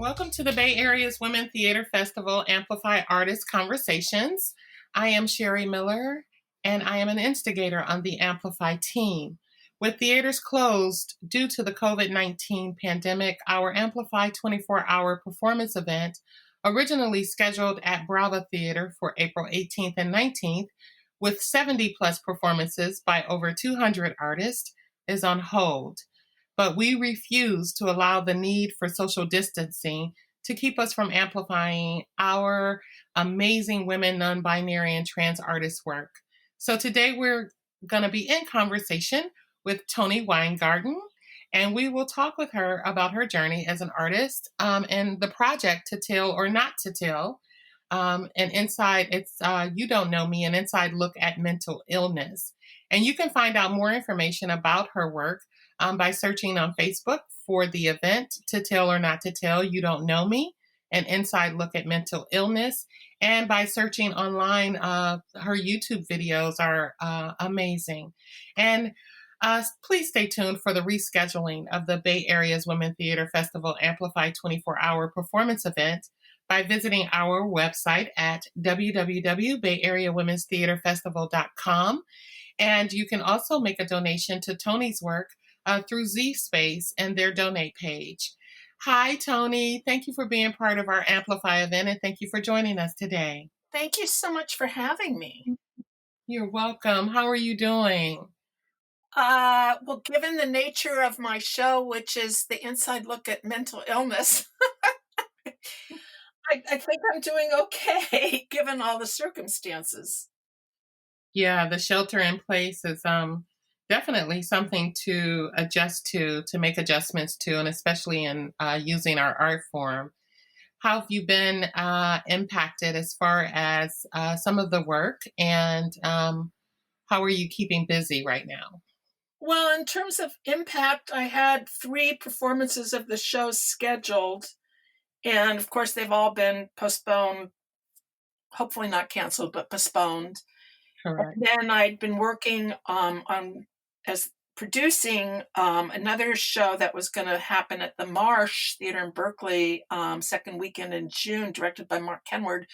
Welcome to the Bay Area's Women Theater Festival Amplify Artist Conversations. I am Cheri Miller, and I am an instigator on the Amplify team. With theaters closed due to the COVID-19 pandemic, our Amplify 24-hour performance event, originally scheduled at Brava Theater for April 18th and 19th, with 70-plus performances by over 200 artists, is on hold. But we refuse to allow the need for social distancing to keep us from amplifying our amazing women, non-binary, and trans artists' work. So today we're going to be in conversation with Toni Weingarten, and we will talk with her about her journey as an artist and the project To Tell or Not to Tell. And inside, it's You Don't Know Me, an inside look at mental illness. And you can find out more information about her work by searching on Facebook for the event To Tell or Not to Tell, You Don't Know Me, an inside look at mental illness. And by searching online, her YouTube videos are amazing. And please stay tuned for the rescheduling of the Bay Area's Women Theater Festival Amplify 24-hour performance event by visiting our website at www.bayareawomenstheaterfestival.com. And you can also make a donation to Toni's work through Z-Space and their donate page. Hi, Toni. Thank you for being part of our Amplify event, and thank you for joining us today. Thank you so much for having me. You're welcome. How are you doing? Well, given the nature of my show, which is the inside look at mental illness, I think I'm doing okay, given all the circumstances. Yeah, the shelter in place is definitely something to adjust to make adjustments to, and especially in using our art form. How have you been impacted as far as some of the work, and how are you keeping busy right now? Well, in terms of impact, I had 3 performances of the show scheduled, and of course they've all been postponed, hopefully not canceled, but postponed. Correct. And then I'd been working on as producing another show that was going to happen at the Marsh Theater in Berkeley second weekend in June, directed by Mark Kenward.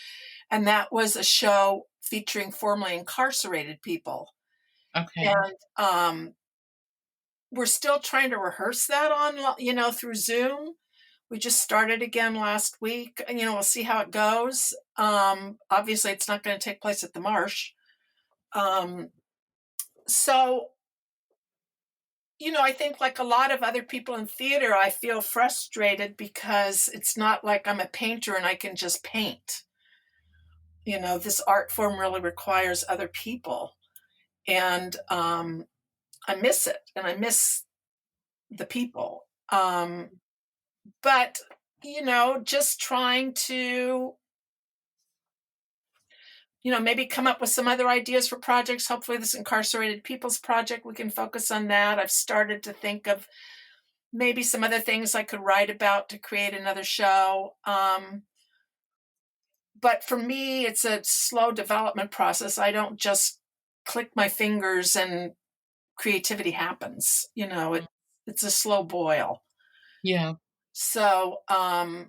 And that was a show featuring formerly incarcerated people. Okay. And we're still trying to rehearse that on, through Zoom. We just started again last week. And, we'll see how it goes. Obviously, it's not going to take place at the Marsh. So, I think like a lot of other people in theater, I feel frustrated because it's not like I'm a painter and I can just paint. This art form really requires other people. And I miss it, and I miss the people. But, just trying to maybe come up with some other ideas for projects. Hopefully this incarcerated people's project, we can focus on that. I've started to think of maybe some other things I could write about to create another show. But for me, it's a slow development process. I don't just click my fingers and creativity happens. It's a slow boil. Yeah. So I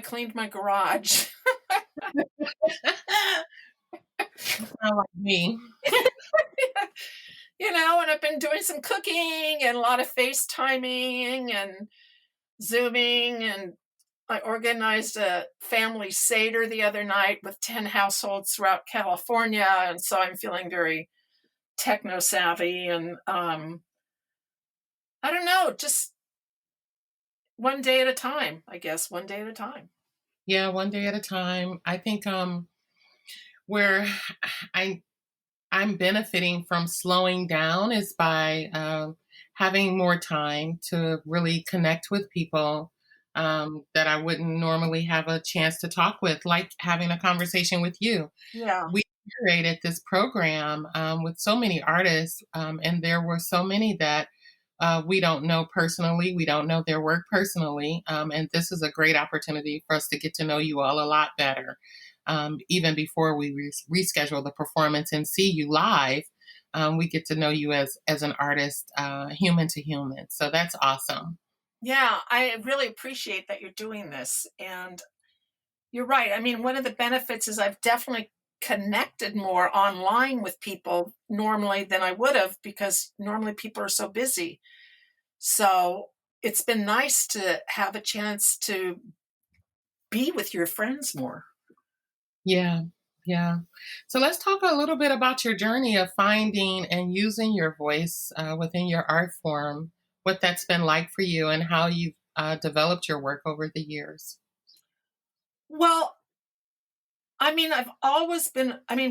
cleaned my garage. Not like me. And I've been doing some cooking and a lot of FaceTiming and Zooming, and I organized a family Seder the other night with 10 households throughout California, and so I'm feeling very techno-savvy, and I don't know, just one day at a time, I guess, one day at a time. Yeah, one day at a time. I think where I'm benefiting from slowing down is by having more time to really connect with people that I wouldn't normally have a chance to talk with, like having a conversation with you. Yeah. We curated this program with so many artists, and there were so many that we don't know personally. We don't know their work personally. And this is a great opportunity for us to get to know you all a lot better. Even before we reschedule the performance and see you live, we get to know you as an artist, human to human. So that's awesome. Yeah, I really appreciate that you're doing this. And you're right. I mean, one of the benefits is I've definitely connected more online with people normally than I would have, because normally people are so busy. So it's been nice to have a chance to be with your friends more. Yeah, yeah. So let's talk a little bit about your journey of finding and using your voice within your art form, what that's been like for you, and how you've developed your work over the years. Well, I mean,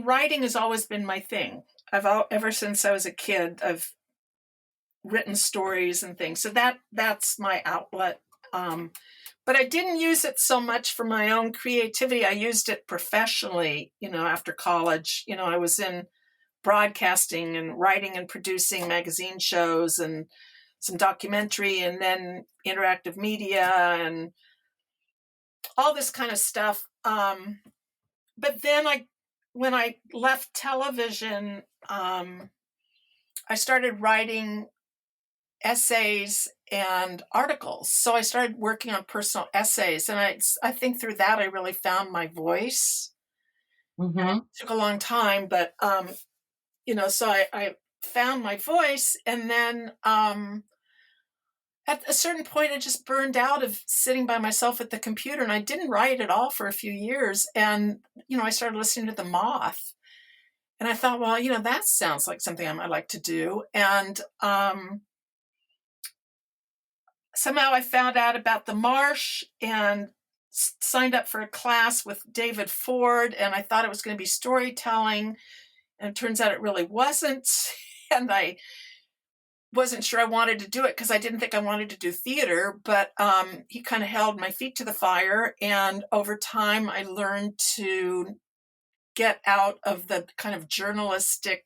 writing has always been my thing. Ever since I was a kid, I've written stories and things. So that's my outlet. But I didn't use it so much for my own creativity. I used it professionally, after college. I was in broadcasting and writing and producing magazine shows and some documentary and then interactive media and all this kind of stuff. But then when I left television, I started writing essays and articles. So I started working on personal essays, and I think through that I really found my voice. Mm-hmm. It took a long time, but so I found my voice, and then at a certain point I just burned out of sitting by myself at the computer, and I didn't write at all for a few years. And I started listening to The Moth, and I thought, well, that sounds like something I might like to do. And somehow I found out about the Marsh and signed up for a class with David Ford, and I thought it was going to be storytelling, and it turns out it really wasn't. And I wasn't sure I wanted to do it because I didn't think I wanted to do theater, but he kind of held my feet to the fire. And over time, I learned to get out of the kind of journalistic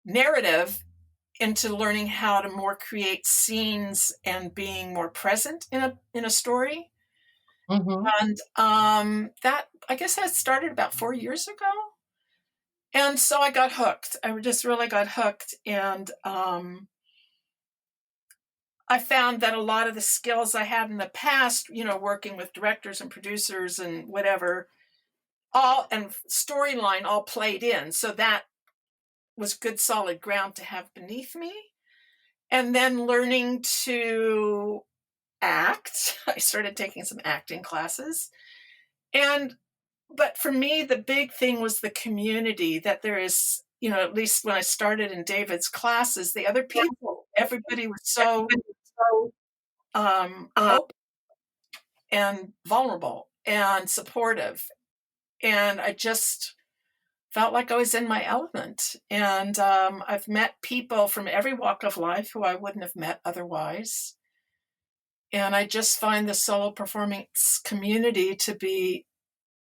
narrative into learning how to more create scenes and being more present in a story. Mm-hmm. And that, I guess, that started about 4 years ago. And so I got hooked. I just really got hooked. And I found that a lot of the skills I had in the past, working with directors and producers and whatever, all and storyline all played in. So that was good, solid ground to have beneath me. And then learning to act, I started taking some acting classes. But for me, the big thing was the community, that there is, at least when I started in David's classes, the other people, everybody was so open and vulnerable and supportive. And I just felt like I was in my element. And I've met people from every walk of life who I wouldn't have met otherwise. And I just find the solo performance community to be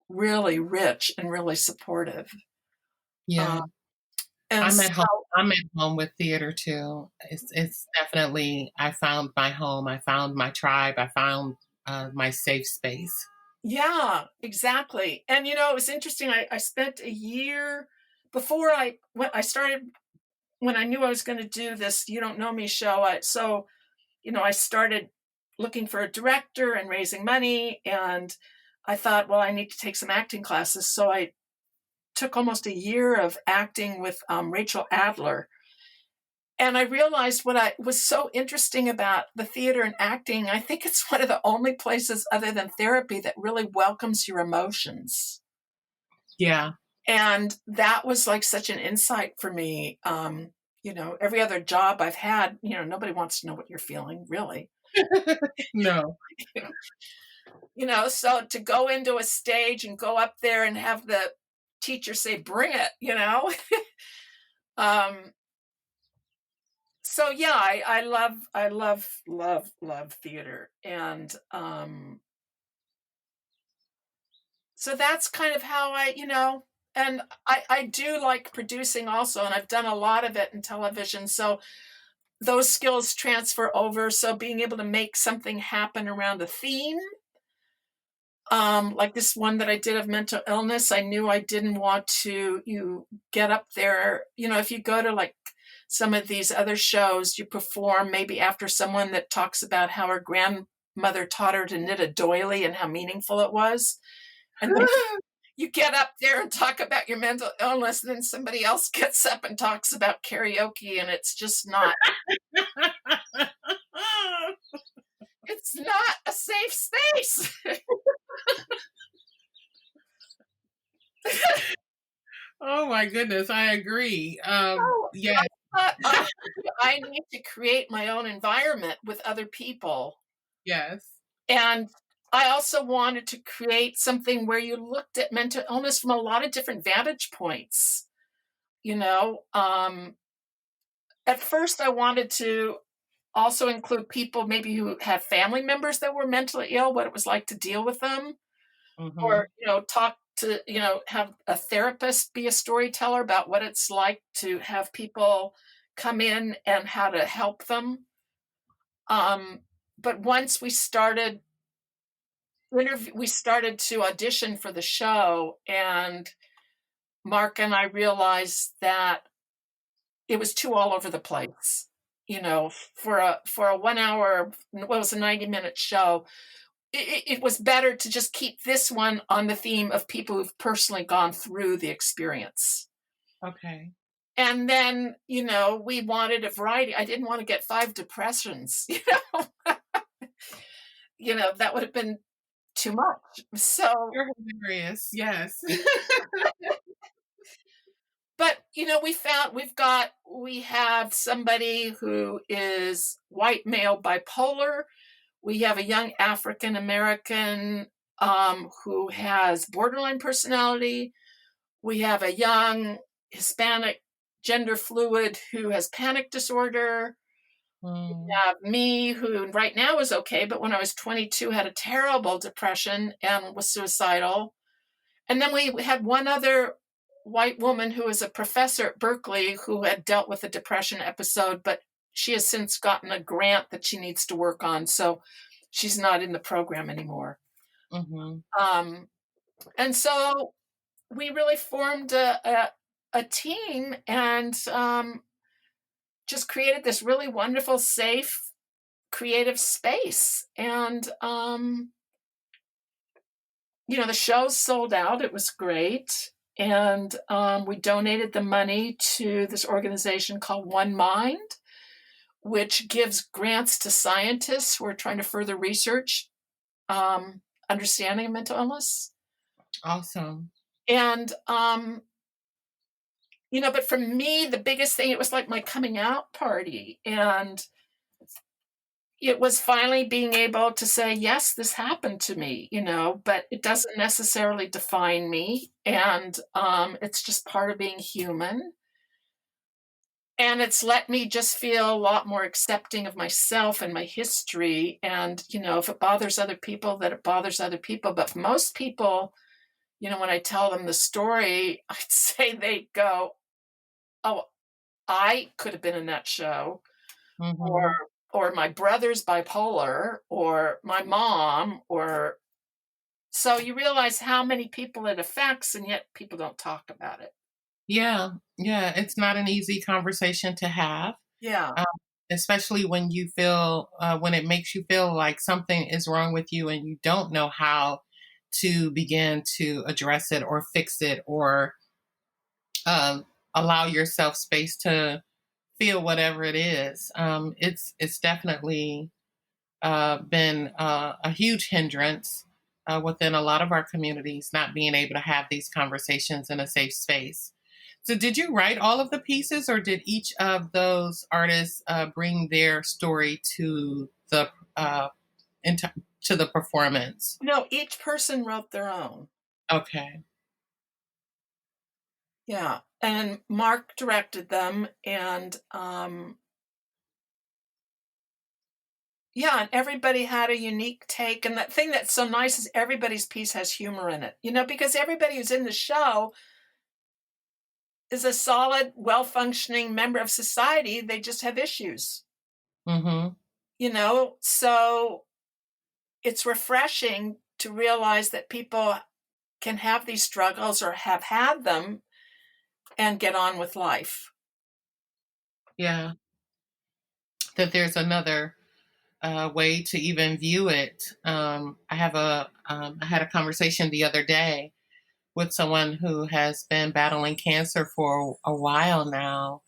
really rich and really supportive. Yeah, Um, and I'm so, at home. I'm at home with theater too. It's definitely. I found my home. I found my tribe. I found my safe space. yeah, exactly. And it was interesting. I spent a year before when I started, when I knew I was going to do this "You Don't Know Me" show. I started looking for a director and raising money, and I thought, well, I need to take some acting classes. So I took almost a year of acting with Rachel Adler. And I realized what I was so interesting about the theater and acting. I think it's one of the only places other than therapy that really welcomes your emotions. Yeah. And that was like such an insight for me. Every other job I've had, nobody wants to know what you're feeling, really. No. So to go into a stage and go up there and have the teacher say, "Bring it," um, so yeah, I love theater. And so that's kind of how and I do like producing also, and I've done a lot of it in television. So those skills transfer over. So being able to make something happen around a theme, like this one that I did of mental illness, I knew I didn't want to you get up there. If you go to like some of these other shows, you perform maybe after someone that talks about how her grandmother taught her to knit a doily and how meaningful it was. And then you get up there and talk about your mental illness, and then somebody else gets up and talks about karaoke, and it's just not. It's not a safe space. Oh my goodness, I agree. So Yes, I need to create my own environment with other people. yes. And I also wanted to create something where you looked at mental illness from a lot of different vantage points. You know, at first I wanted to also include people maybe who have family members that were mentally ill, what it was like to deal with them, Mm-hmm. or, talk to, have a therapist be a storyteller about what it's like to have people come in and how to help them. But once we started to audition for the show, and Mark and I realized that it was too all over the place. For a 1 hour, well, it was a 90-minute show. It was better to just keep this one on the theme of people who've personally gone through the experience. Okay. And then, we wanted a variety. I didn't want to get 5 depressions, that would have been too much. So, You're hilarious. Yes. but, we have somebody who is white male bipolar. We have a young African American who has borderline personality. We have a young Hispanic gender fluid who has panic disorder. We Mm. have me, who right now is okay, but when I was 22 had a terrible depression and was suicidal. And then we had one other white woman who was a professor at Berkeley who had dealt with a depression episode, but she has since gotten a grant that she needs to work on. So she's not in the program anymore. Mm-hmm. And so we really formed a team, and just created this really wonderful, safe, creative space. And, the shows sold out. It was great. And we donated the money to this organization called One Mind, which gives grants to scientists who are trying to further research understanding of mental illness. Awesome. And, but for me, the biggest thing, it was like my coming out party. And it was finally being able to say, yes, this happened to me, but it doesn't necessarily define me. And it's just part of being human. And it's let me just feel a lot more accepting of myself and my history. And, if it bothers other people, that it bothers other people. But most people, when I tell them the story, I'd say they go, oh, I could have been in that show, or Mm-hmm. or my brother's bipolar, or my mom, or so you realize how many people it affects, and yet people don't talk about it. Yeah. Yeah. It's not an easy conversation to have. Yeah. Um, Especially when you feel, when it makes you feel like something is wrong with you and you don't know how to begin to address it or fix it or uh, allow yourself space to feel whatever it is. It's definitely been a huge hindrance within a lot of our communities, not being able to have these conversations in a safe space. So, did you write all of the pieces, or did each of those artists bring their story to the into, to the performance? No, each person wrote their own. Okay. Yeah. And Mark directed them. And yeah, and everybody had a unique take. And that thing that's so nice is everybody's piece has humor in it, because everybody who's in the show is a solid, well-functioning member of society. They just have issues, Mm-hmm. So it's refreshing to realize that people can have these struggles or have had them and get on with life. Yeah, that there's another way to even view it. I had a conversation the other day with someone who has been battling cancer for a while now.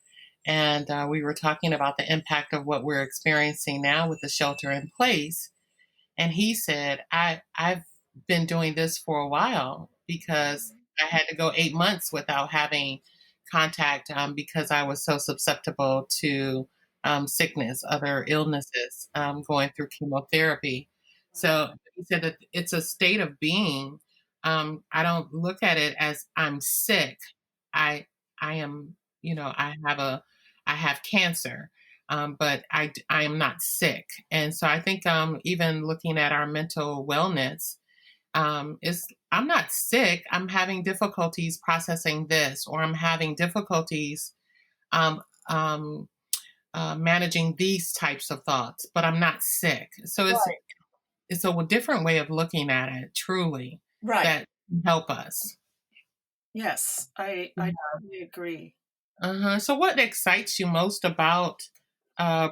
And we were talking about the impact of what we're experiencing now with the shelter in place. And he said, I've been doing this for a while because I had to go 8 months without having contact because I was so susceptible to sickness, other illnesses, going through chemotherapy. So he said that it's a state of being. I don't look at it as I'm sick. I I am, I have cancer, but I am not sick. And so I think even looking at our mental wellness is I'm not sick. I'm having difficulties processing this, or I'm having difficulties um, um, managing these types of thoughts, but I'm not sick. So Right. it's a different way of looking at it, truly, Right. that can help us. Yes, I totally agree. Uh-huh. So, what excites you most about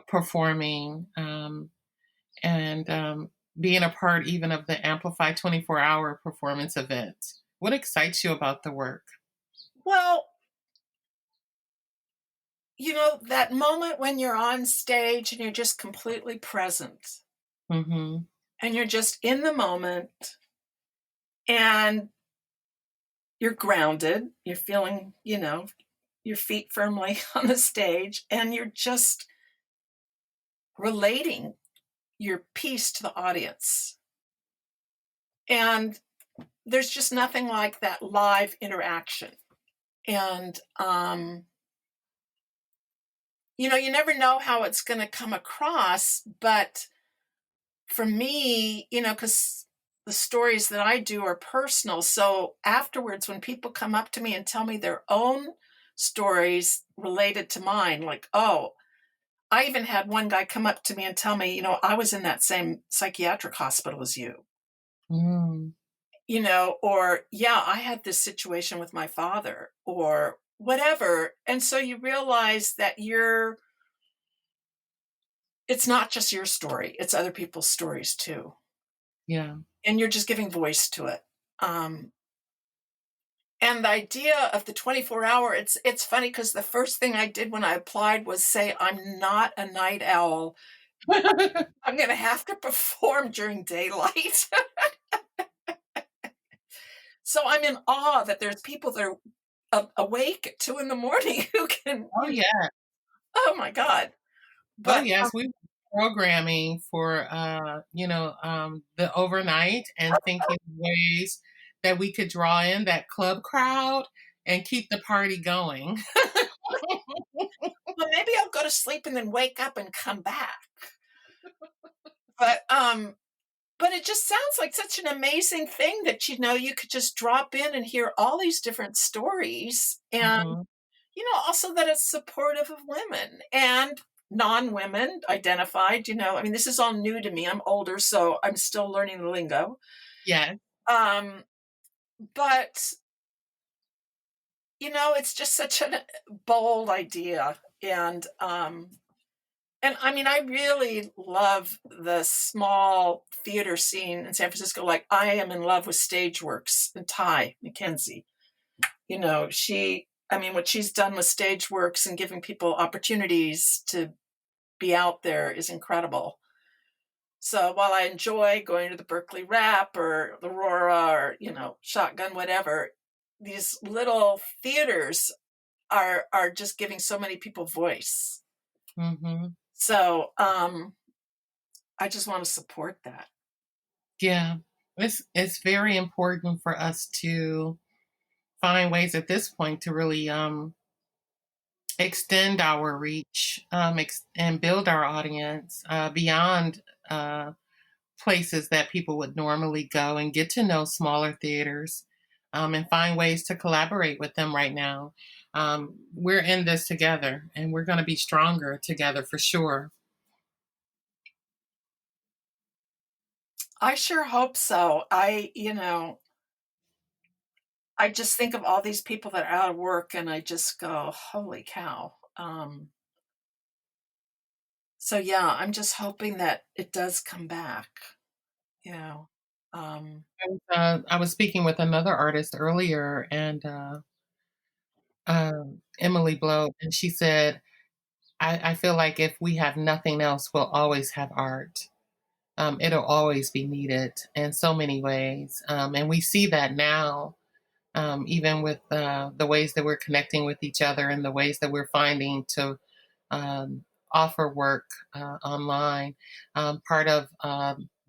performing and being a part even of the Amplify 24-hour performance event? What excites you about the work? Well, that moment when you're on stage and you're just completely present Mm-hmm. and you're just in the moment and you're grounded, you're feeling, your feet firmly on the stage, and you're just relating your piece to the audience. And there's just nothing like that live interaction. And, you never know how it's going to come across, but for me, because the stories that I do are personal. So afterwards, when people come up to me and tell me their own stories related to mine, like, oh, I even had one guy come up to me and tell me, I was in that same psychiatric hospital as you, Mm, or yeah, I had this situation with my father or whatever. And so you realize that it's not just your story, it's other people's stories too. yeah. And you're just giving voice to it. Um, and the idea of the 24-hour, it's funny because the first thing I did when I applied was say, I'm not a night owl. I'm going to have to perform during daylight. So I'm in awe that there's people that are awake at 2 in the morning who can, Oh yeah. oh my God. Oh But yes. We were programming for the overnight and thinking of ways that we could draw in that club crowd and keep the party going. well, maybe I'll go to sleep and then wake up and come back. But it just sounds like such an amazing thing that, you could just drop in and hear all these different stories. And, Hmm. also that it's supportive of women and non-women identified, I mean, this is all new to me. I'm older, so I'm still learning the lingo. Yes. Um, but, it's just such a bold idea. And I mean, I really love the small theater scene in San Francisco. Like, I am in love with Stageworks and Ty McKenzie. I mean, what she's done with Stageworks and giving people opportunities to be out there is incredible. So while I enjoy going to the Berkeley Rap or the Aurora or, Shotgun, whatever, these little theaters are just giving so many people voice. Hmm. So I just want to support that. Yeah. It's very important for us to find ways at this point to really extend our reach and build our audience beyond places that people would normally go and get to know smaller theaters and find ways to collaborate with them right now. We're in this together and we're going to be stronger together for sure. I sure hope so. I just think of all these people that are out of work and I just go, holy cow. So yeah, I'm just hoping that it does come back, you know. Um, I was speaking with another artist earlier, and Emily Blow, and she said, I feel like if we have nothing else, we'll always have art. It'll always be needed in so many ways. And we see that now, even with the ways that we're connecting with each other and the ways that we're finding to um, offer work online. Part of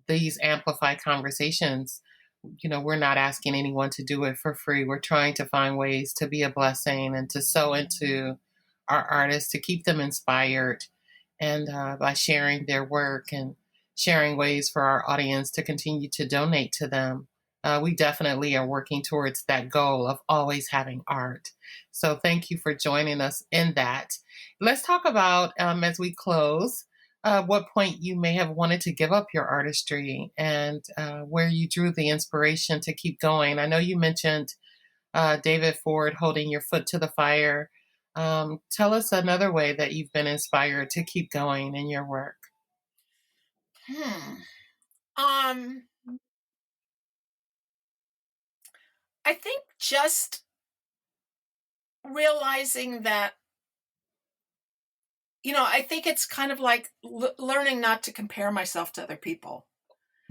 these Amplify conversations, we're not asking anyone to do it for free. We're trying to find ways to be a blessing and to sow into our artists, to keep them inspired, and by sharing their work and sharing ways for our audience to continue to donate to them. We definitely are working towards that goal of always having art. So thank you for joining us in that. Let's talk about, as we close, what point you may have wanted to give up your artistry and where you drew the inspiration to keep going. I know you mentioned David Ford holding your foot to the fire. Tell us another way that you've been inspired to keep going in your work. hmm. Um, I think just realizing that, I think it's kind of like learning not to compare myself to other people.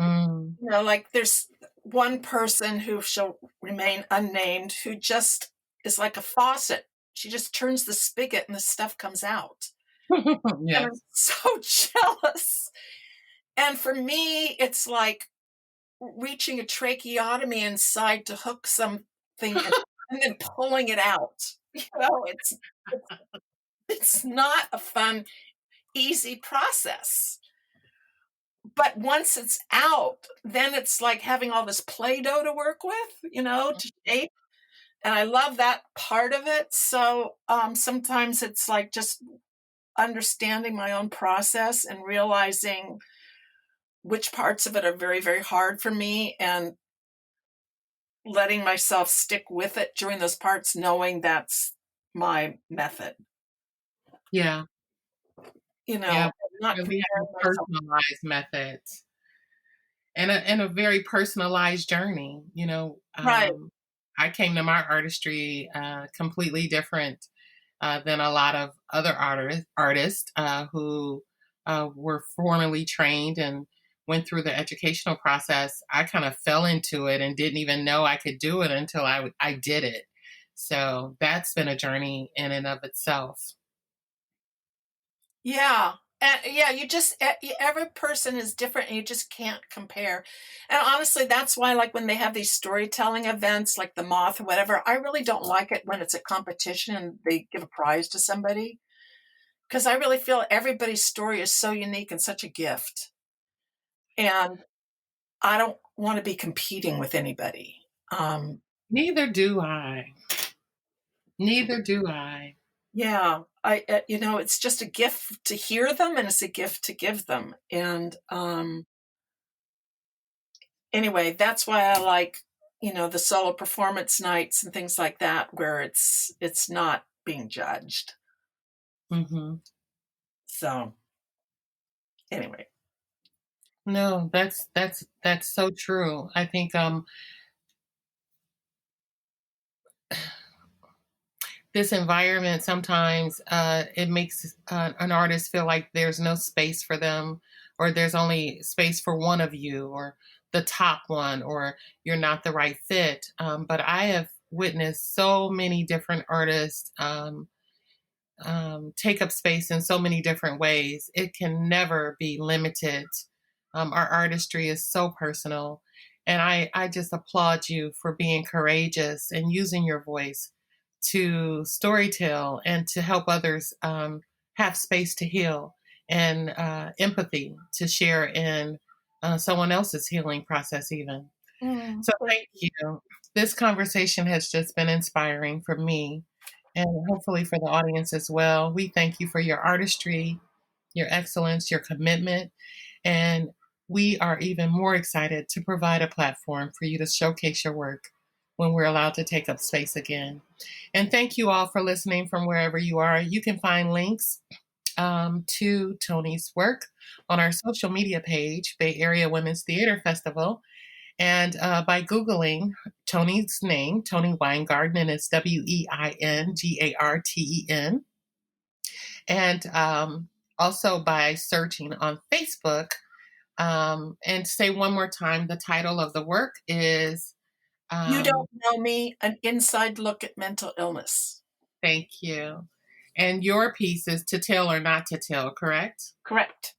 Mm. Like there's one person who shall remain unnamed who just is like a faucet. She just turns the spigot and the stuff comes out. And I'm Yes. so jealous. And for me, it's like reaching a tracheotomy inside to hook something and then pulling it out. It's not a fun, easy process. But once it's out, then it's like having all this Play-Doh to work with, to shape. And I love that part of it. So sometimes it's like just understanding my own process and realizing which parts of it are very, very hard for me and letting myself stick with it during those parts, knowing that's my method, Yeah. Yeah. not We have comparing a myself. personalized methods and a very personalized journey. Right. I came to my artistry completely different than a lot of other artists who were formally trained and went through the educational process. I kind of fell into it and didn't even know I could do it until I did it. So that's been a journey in and of itself. Yeah. And yeah, every person is different and you just can't compare. And honestly, that's why, like, when they have these storytelling events like the Moth or whatever, I really don't like it when it's a competition and they give a prize to somebody. Because I really feel everybody's story is so unique and such a gift. And I don't want to be competing with anybody. Neither do I. Neither do I. Yeah, it's just a gift to hear them and it's a gift to give them. And anyway, that's why I like, the solo performance nights and things like that, where it's not being judged. Hmm. So anyway. No, that's so true. I think this environment sometimes it makes an artist feel like there's no space for them, or there's only space for one of you, or the top one, or you're not the right fit. But I have witnessed so many different artists take up space in so many different ways. It can never be limited. Our artistry is so personal. And I just applaud you for being courageous and using your voice to storytell and to help others have space to heal and empathy to share in someone else's healing process, even. So, thank you. This conversation has just been inspiring for me and hopefully for the audience as well. We thank you for your artistry, your excellence, your commitment, and we are even more excited to provide a platform for you to showcase your work when we're allowed to take up space again. And thank you all for listening from wherever you are. You can find links to Toni's work on our social media page, Bay Area Women's Theater Festival. And by Googling Toni's name, Toni Weingarten, and it's Weingarten. And also by searching on Facebook. And say one more time, the title of the work is You um, Don't Know Me, An Inside Look at Mental Illness. Thank you. And your piece is To Tell or Not to Tell, correct? Correct.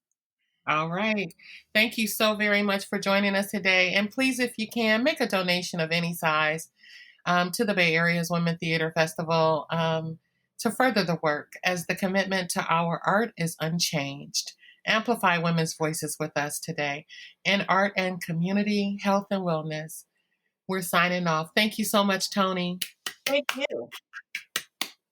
All right. Thank you so very much for joining us today. And please, if you can, make a donation of any size to the Bay Area's Women Theater Festival to further the work, as the commitment to our art is unchanged. Amplify women's voices with us today in art and community, health and wellness. We're signing off. Thank you so much, Toni. Thank you.